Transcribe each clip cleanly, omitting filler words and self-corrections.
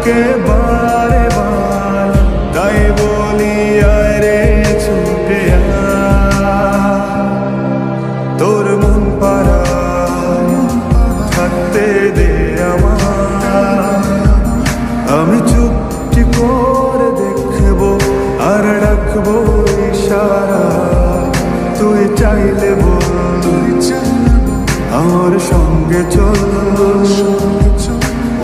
তোকে বারে বার, তাই বলি আরে ছুটে আয়। তোর মন পাড়ায় থাকতে দে আমায়, আমি চুপটি করে দেখবো আর রাখবো ইশারা। তুই চাইলে বল, আমার সঙ্গে চল,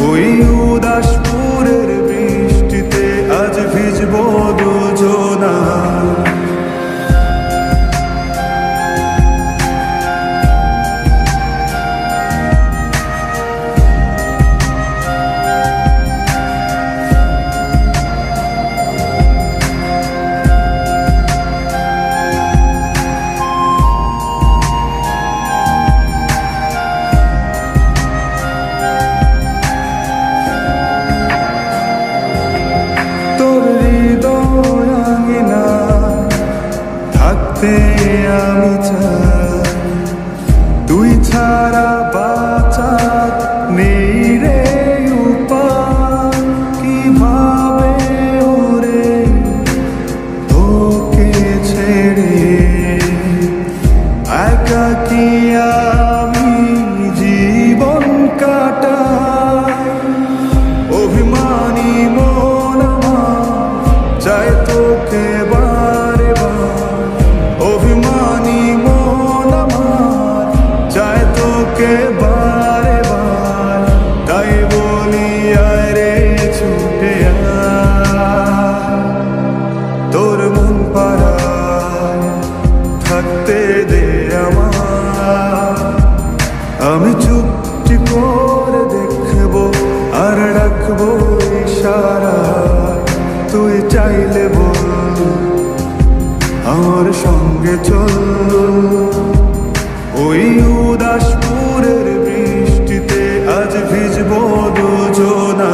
ওই উদাসপুরের বৃষ্টিতে আজ ভিজবো দুজনা। আমি চাই তুই ছাড়া বাঁচার নেই রে উপায়। কিভাবে ওরে তোকে ছেড়ে একাকী আমি জীবন কাটাই। অভিমানী মন আমার চায় তোকে বারে বার, অভিমানী মন আমার চায় তোকে বারে বার, তাই বলি আরে ছুটে আয়। তোর মন পাড়ায় থাকতে দে আমায়, আমি চুপটি করে দেখবো আর রাখবো ইশারা। তুই চাইলে বল, আমার সঙ্গে চল, ওই উদাসপুরের বৃষ্টিতে আজ ভিজবো দুজনা।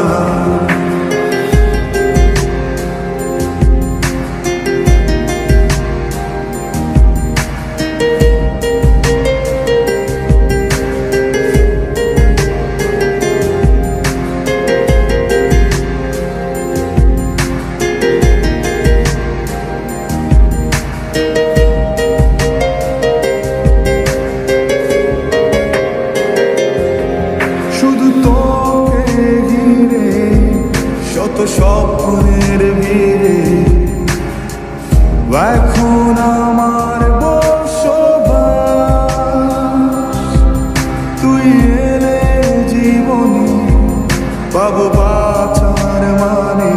শত স্বপ্নের ভিড়ে এখন আমার বসবাস। তুই এলে জীবনে পাবো বাঁচার মানে,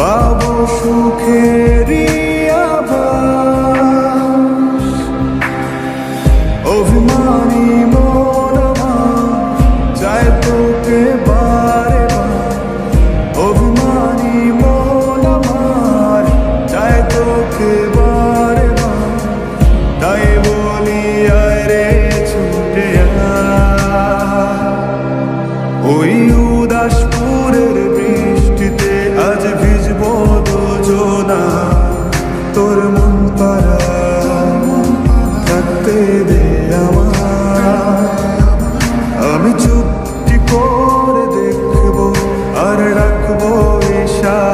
পাবো সুখেরই আভাস। অভিমানী মন আমার চায় তোকে বারে বার, অভিমানী মন আমার চায় তোকে বারে বার, তাই বলি আরে ছুটে আয়। ওই উদাসপুরের বৃষ্টিতে আজ ভিজবো দুজনা। তোর মন পাড়ায় থাকতে দে আমায়, আমি চুপটি করে দেখবো আর রাখবো ইশারা।